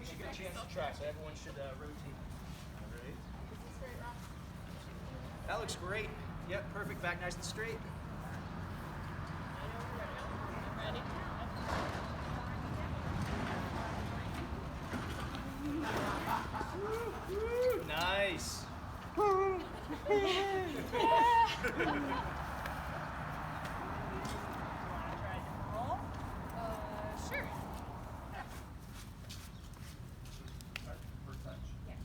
you should get a chance to try, so everyone should rotate. All right. That looks great. Yep, perfect. Back nice and straight. Nice. Sure. For touch. Yes.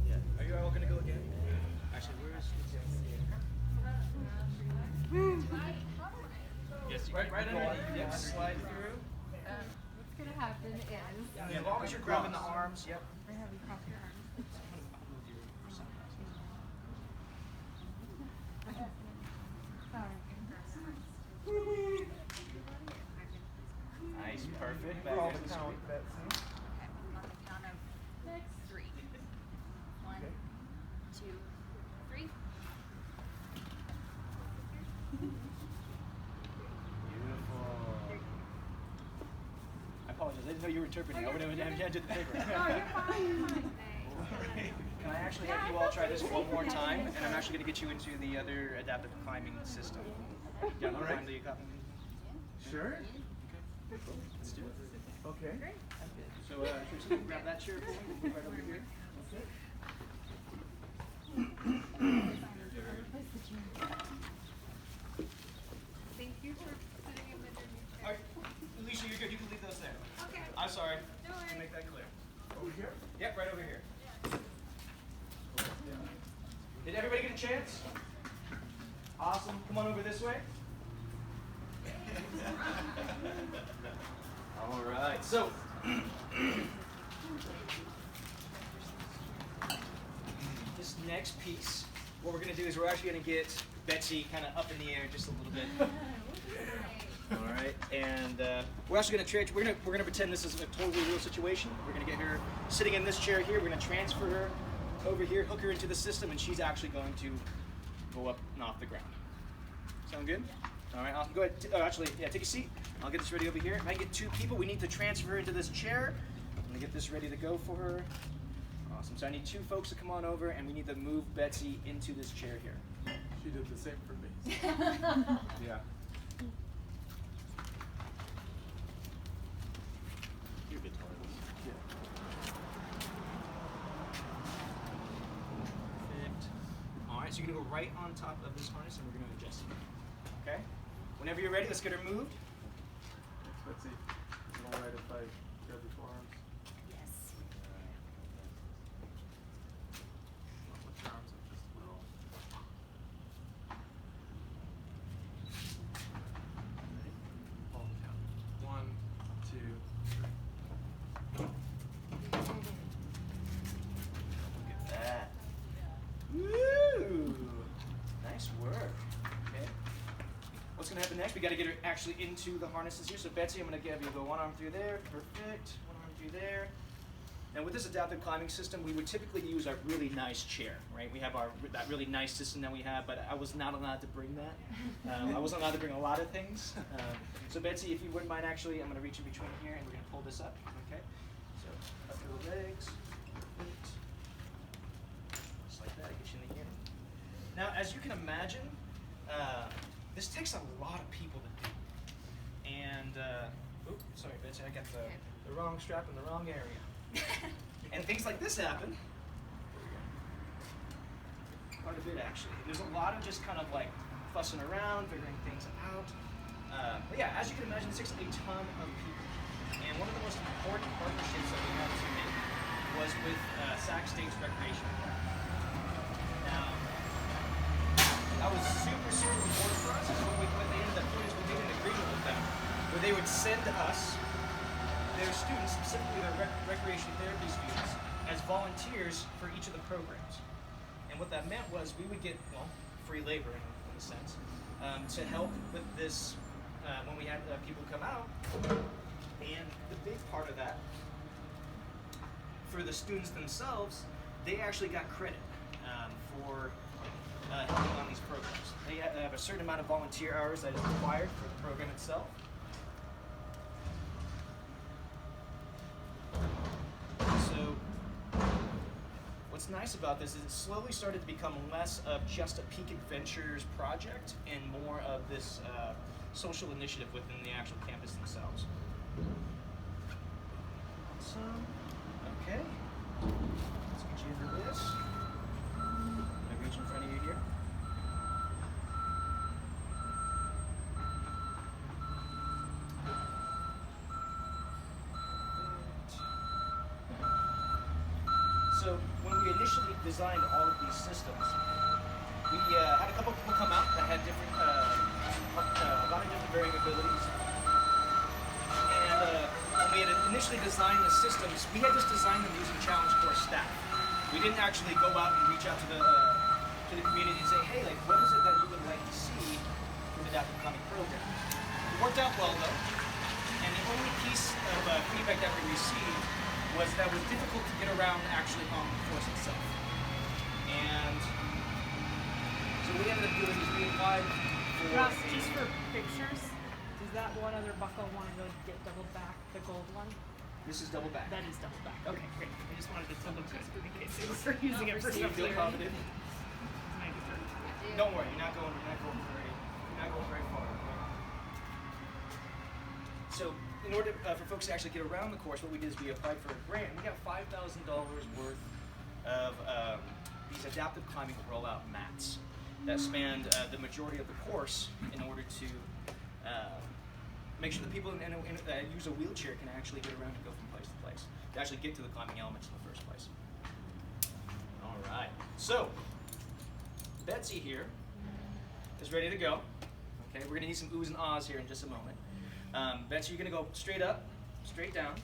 Yeah. Are you all gonna go again? Actually, where is Yes, right underneath. Yep, slide through. What's gonna happen is As long as you're grabbing the arms, yep. I have you cross your arms. Nice, perfect. Back Call nice the and count, straight. Betsy. Okay, on the count of 3. 1, 2, 3. Beautiful. I apologize. I didn't know you were interpreting. I wouldn't have did the paper. No, you're fine. Can I actually have you all try this one more time? And I'm actually going to get you into the other adaptive climbing system. Yeah, all right. Sure. Let's do it. Okay. So, Tracy, you can grab that chair for me. We'll move right over here. Thank you for putting him in the new All right, Alicia, you're good. You can leave those there. Okay. I'm sorry. No worries. To make that clear. Over here? Yep, right over here. Did everybody get a chance? Awesome. Come on over this way. All right. So, this next piece, what we're going to do is we're actually going to get Betsy kind of up in the air just a little bit. All right, and we're actually going to we're going to pretend this is a totally real situation. We're going to get her sitting in this chair here. We're going to transfer her over here, hook her into the system, and she's actually going to go up and off the ground. Sound good? All right, awesome. Go ahead. Actually, yeah, take a seat. I'll get this ready over here. If I get 2 people, we need to transfer her into this chair. I'm going to get this ready to go for her. Awesome. So I need 2 folks to come on over, and we need to move Betsy into this chair here. She did the same for me. Yeah. You're a bit taller. Perfect. All right, so you're going to go right on top of this harness, and we're going to adjust it. Okay? Whenever you're ready, let's get her moved. Betsy, is it all right if I grab your forearms? Yes. Not with your arms up just a little. Ready? Hold the count. 1, 2, 3. Look at that. Woo! Nice work. Okay. What's going to happen next? We got to get her actually into the harnesses here. So Betsy, I'm going to have you go 1 arm through there. Perfect. 1 arm through there. Now with this adaptive climbing system, we would typically use a really nice chair, right? We have that really nice system that we have, but I was not allowed to bring that. I wasn't allowed to bring a lot of things. So Betsy, if you wouldn't mind, actually, I'm going to reach in between here and we're going to pull this up. Okay. So up to the legs. Perfect. Just like that, get you in the here. Now, as you can imagine, this takes a lot of people to do. And, oops, sorry, Betsy, I got the wrong strap in the wrong area. And things like this happen. Quite a bit, actually. There's a lot of just kind of like fussing around, figuring things out. But yeah, as you can imagine, this takes a ton of people. And one of the most important partnerships that we had to make was with Sac State's Recreation. Now, that was super, super important for us. Is what they ended up doing is we made an agreement with them where they would send us their students, specifically their recreation therapy students, as volunteers for each of the programs. And what that meant was we would get, well, free labor in a sense, to help with this when we had people come out. And the big part of that, for the students themselves, they actually got credit for helping on these programs. They have a certain amount of volunteer hours that is required for the program itself. So what's nice about this is it slowly started to become less of just a Peak Adventures project and more of this social initiative within the actual campus themselves. Awesome. Okay. Let's get you into this. I reach in front of you here. So when we initially designed all of these systems, we had a couple people come out that had different, a lot of different varying abilities. And when we had initially designed the systems, we had just designed them using challenge course staff. We didn't actually go out and reach out to the community and say, hey, like, what is it that you would like to see from the adaptive climbing program? It worked out well though, and the only piece of feedback that we received was that it was difficult to get around actually on the course itself. And so what we ended up doing is we applied for Ross, just for pictures, does that one other buckle want to go get double back, the gold one? This is double back. That is double back. Okay, great. I just wanted to double check in case they were using it for Do you feel something. confident? It's 93. Don't worry, you're not going very far. Okay? So, in order for folks to actually get around the course, what we did is we applied for a grant. We got $5,000 worth of these adaptive climbing rollout mats that spanned the majority of the course in order to make sure that people that use a wheelchair can actually get around and go from place to place, to actually get to the climbing elements in the first place. All right, so Betsy here is ready to go. Okay, we're gonna need some oohs and ahs here in just a moment. Betsy, you're gonna go straight up, straight down.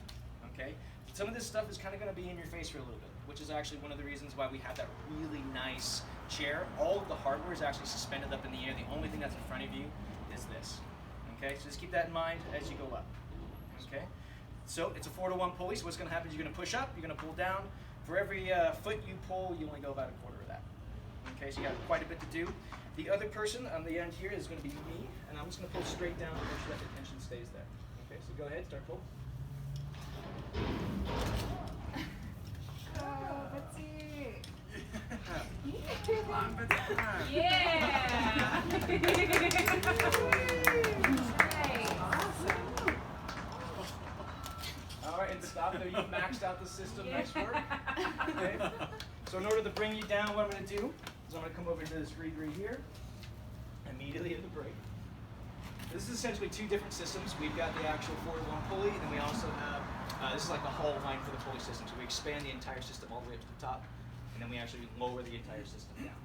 Okay, some of this stuff is kind of gonna be in your face for a little bit, which is actually one of the reasons why we have that really nice chair. All of the hardware is actually suspended up in the air. The only thing that's in front of you is this. Okay, so just keep that in mind as you go up. Okay, so it's a 4-to-1 pulley. So what's going to happen is you're going to push up, you're going to pull down. For every foot you pull, you only go about a quarter of that. Okay, so you have quite a bit to do. The other person on the end here is going to be me, and I'm just going to pull straight down to make sure that the tension stays there. Okay, so go ahead, start pull. Oh, Betsy. Come on, Betsy, come on. Yeah! All right, and stop there. You've maxed out the system. Nice work. Okay. So in order to bring you down, what I'm going to do is I'm going to come over to this rig right here, immediately at the brake. This is essentially two different systems. We've got the actual 4-to-1 pulley, and then we also have, this is like the hull line for the pulley system. So we expand the entire system all the way up to the top, and then we actually lower the entire system down.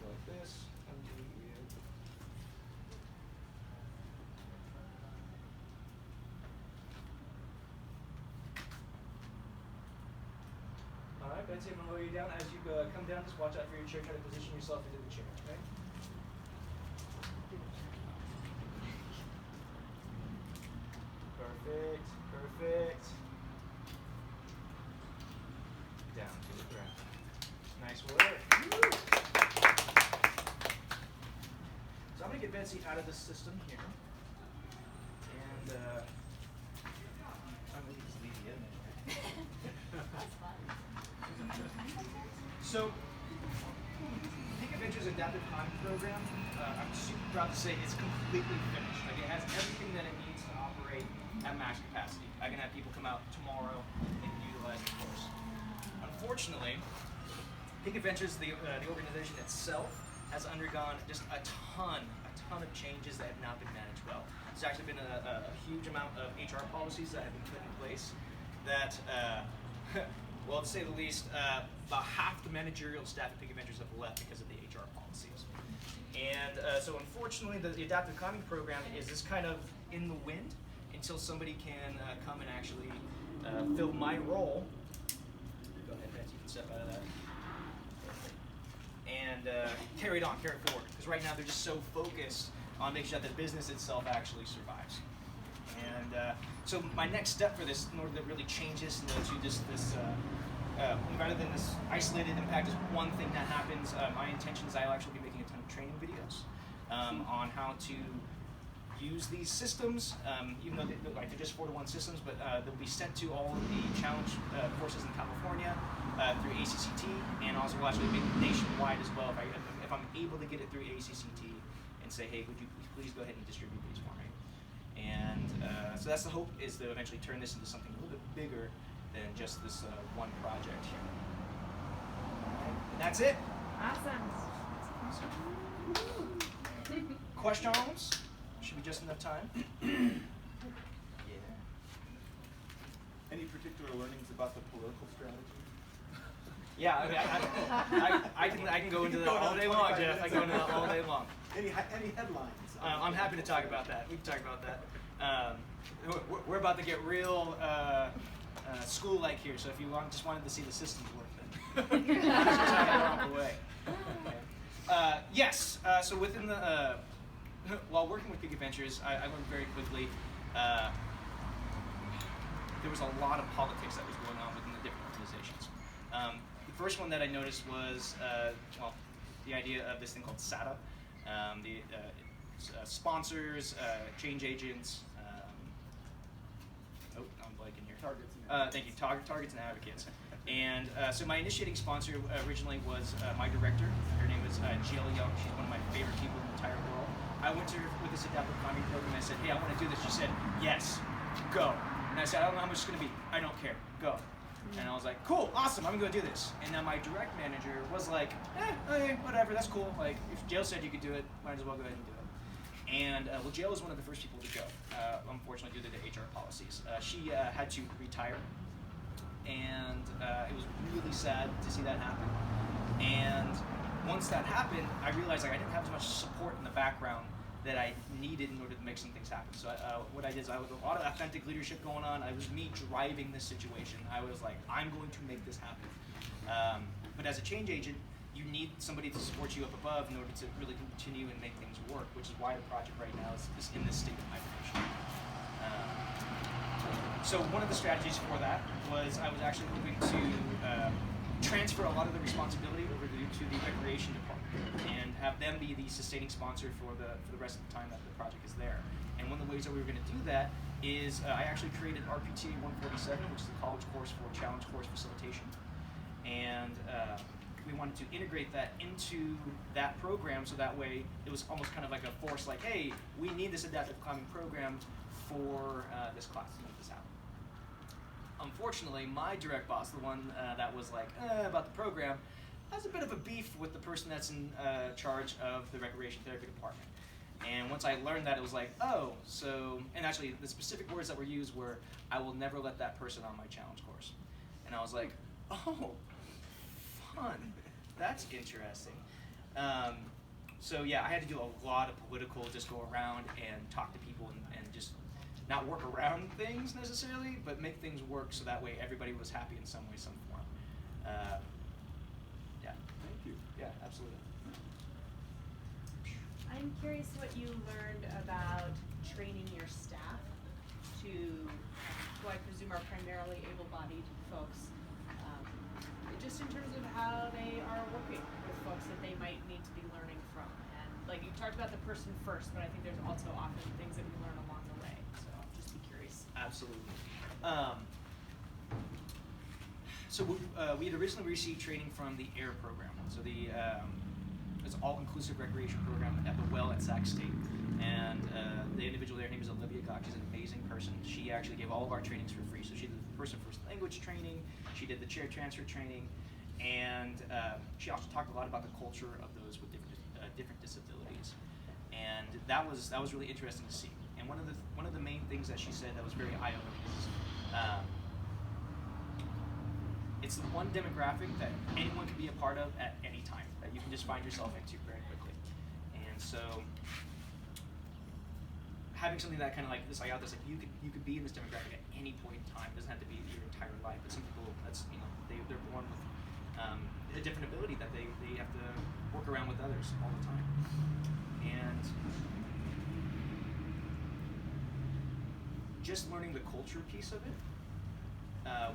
Go like this. Undo here. All right, Betsy, I'm going to lower you down. As you come down, just watch out for your chair. Try to position yourself into the chair, okay? Perfect, perfect. Down to the ground. Nice work. So I'm going to get Betsy out of the system here. And I'm going to just leave you in there. So, Peak Adventures Adaptive Climbing Program, I'm super proud to say it's completely finished. Like, it has everything that it needs to operate at max capacity. I can have people come out tomorrow and utilize the course. Unfortunately, Peak Adventures, the organization itself, has undergone just a ton of changes that have not been managed well. There's actually been a huge amount of HR policies that have been put in place that, well, to say the least, about half the managerial staff at Peak Adventures have left because of the HR policies. And so unfortunately, the adaptive climbing program is just kind of in the wind until somebody can come and actually fill my role. Go ahead, Betsy, you can step out of that. And and carry it forward. Because right now they're just so focused on making sure that the business itself actually survives. And so my next step for this, in order to really change this into just this, rather than this isolated impact, is one thing that happens. My intention is I'll actually be making a ton of training videos on how to use these systems, even though they're just 4-to-1 systems, but they'll be sent to all of the challenge courses in California through ACCT, and also will actually be nationwide as well if I'm able to get it through ACCT and say, hey, would you please go ahead and distribute these for me? And so that's the hope, is to eventually turn this into something a little bit bigger than just this one project here. And that's it. Awesome. Questions? Should be just enough time. Yeah. Any particular learnings about the political strategy? Yeah, I mean, I can go into that all day long, Jeff. I can go into that all day long. Any headlines? I'm happy to talk about that. We can talk about that. We're about to get real school-like here, so if you just wanted to see the systems work, then just talk along the way. Yes. So within the while working with Giga Ventures, I learned very quickly there was a lot of politics that was going on within the different organizations. The first one that I noticed was the idea of this thing called SATA, sponsors, change agents. I'm blanking here. Targets. Thank you. Targets and advocates. And so my initiating sponsor originally was my director. Her name is Jill Young. She's one of my favorite people in the entire world. I went to her with this adaptive climbing program and I said, hey, I want to do this. She said, yes, go. And I said, I don't know how much it's going to be. I don't care. Go. And I was like, cool, awesome, I'm going to go do this. And then my direct manager was like, okay, whatever, that's cool. Like, if Jill said you could do it, might as well go ahead and do it. And well, Jill was one of the first people to go, unfortunately, due to the HR policies. She had to retire. And it was really sad to see that happen. And once that happened, I realized like I didn't have as much support in the background that I needed in order to make some things happen. So what I did is I was a lot of authentic leadership going on. It was me driving this situation. I was like, I'm going to make this happen. But as a change agent, you need somebody to support you up above in order to really continue and make things work, which is why the project right now is in this state of hibernation. So one of the strategies for that was I was actually hoping to transfer a lot of the responsibility over to the recreation department and have them be the sustaining sponsor for the rest of the time that the project is there. And one of the ways that we were going to do that is I actually created RPTA 147, which is the college course for challenge course facilitation. And we wanted to integrate that into that program so that way it was almost kind of like a force like, hey, we need this adaptive climbing program for this class to make this happen. Unfortunately, my direct boss, the one that was like, about the program, has a bit of a beef with the person that's in charge of the recreation therapy department. And once I learned that, it was like, oh, so, and actually the specific words that were used were, I will never let that person on my challenge course. And I was like, oh, fun, that's interesting. So yeah, I had to do a lot of political, just go around and talk to people and just not work around things necessarily, but make things work so that way everybody was happy in some way, some form. Yeah. Thank you. Yeah, absolutely. I'm curious what you learned about training your staff to, who I presume are primarily able-bodied folks, just in terms of how they are working with folks that they might need to be learning from. And like you talked about the person first, but I think there's also often things that we learn along the way. So I'll just be curious. Absolutely. So we had originally received training from the AIR program. So it's an all-inclusive recreation program at the Well at Sac State. And the individual there, her name is Olivia Gok. She's an amazing person. She actually gave all of our trainings for free. So she did the person first language training, she did the chair transfer training, and she also talked a lot about the culture of those with different disabilities. And that was really interesting to see. And one of the main things that she said that was very eye-opening is it's the one demographic that anyone can be a part of at any time, that you can just find yourself into very quickly. And so having something that kind of like this out there, like you could be in this demographic at any point in time. It doesn't have to be your entire life, but some people, that's, they're born with a different ability that they have to work around with others all the time. And just learning the culture piece of it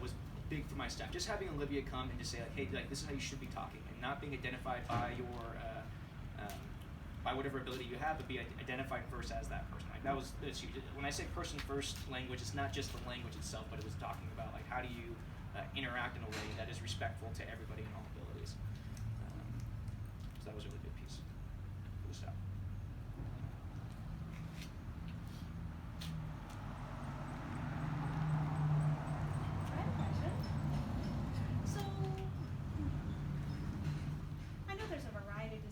was big for my staff. Just having Olivia come and just say like, hey, like this is how you should be talking, and not being identified by your by whatever ability you have, but be identified first as that person. Like that's huge. When I say person first language, it's not just the language itself, but it was talking about like how do you interact in a way that is respectful to everybody and all abilities. So that was a really big piece for the staff. I have a question. So, I know there's a variety of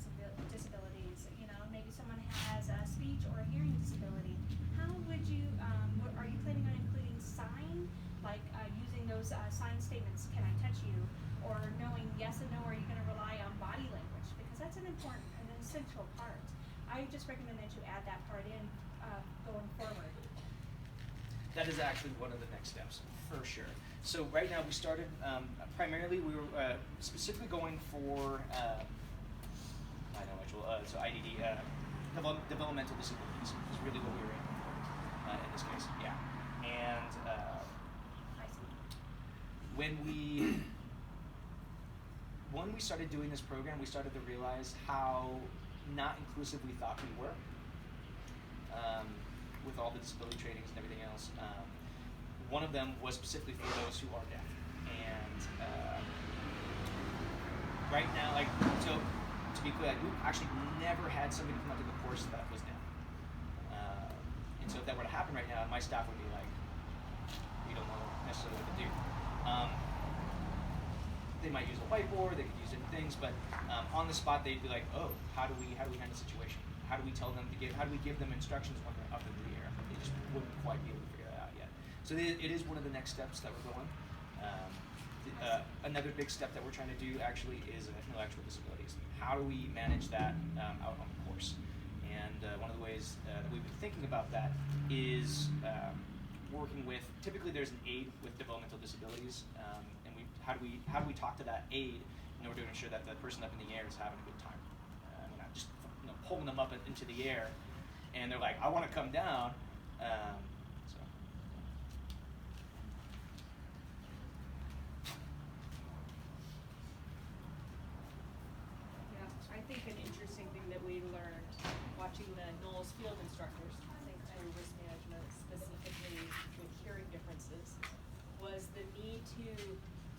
disabilities. You know, maybe someone has a speech or a hearing disability. How would you, are you planning on including sign, like using those sign statements, can I touch you? Or knowing yes and no, are you going to rely on body language? Because that's an important and essential part. I just recommend that you add that part in going forward. That is actually one of the next steps, for sure. So right now we started, primarily we were specifically going for, so IDD, developmental disabilities is really what we were aiming for in this case, yeah. And I see. when we started doing this program, we started to realize how not inclusive we thought we were with all the disability trainings and everything else. One of them was specifically for those who are deaf. And right now, like, so to be clear, like, we've actually never had somebody come up to the course that was deaf. And so if that were to happen right now, my staff would be like, we don't know necessarily what to do. They might use a whiteboard, they could use different things, but on the spot they'd be like, oh, how do we handle the situation? How do we tell them how do we give them instructions when they're up in the air? They just wouldn't quite be able to figure that out yet. So it is one of the next steps that we're going. Another big step that we're trying to do actually is intellectual disabilities. How do we manage that out on the course? And one of the ways that we've been thinking about that is working with, typically there's an aide with developmental disabilities, and how do we talk to that aide in order to ensure that the person up in the air is having a good time? We're not just pulling them up into the air, and they're like, I want to come down. So. Yeah, I think an interesting thing that we learned watching the Knowles Field instructors think through risk management, specifically with hearing differences, was the need to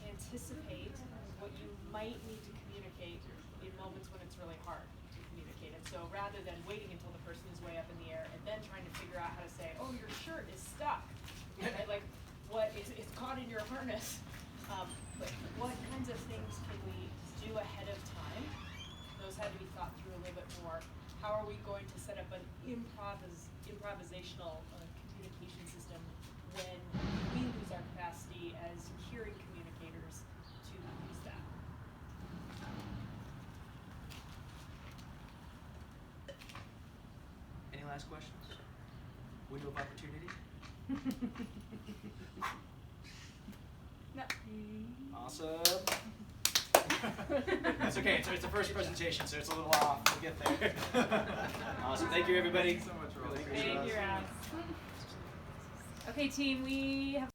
anticipate what you might need to communicate in moments when it's really hard to communicate. And so rather than waiting until the person is way up in the air and then trying to figure out how to say, oh, your shirt is stuck, right? Like, what is it's caught in your harness. But what kinds of things can we do ahead of time? Those had to be thought through a little bit more. How are we going to set up an improvisational communication system when we lose our capacity as hearing communicators to use that? Any last questions? Window of opportunity? No. Awesome. That's okay. It's the first presentation, so it's a little off. We'll get there. Awesome. Thank you, everybody. Thank you so much, Rob. Really appreciate it. Thank you, Rob. Okay, team, we have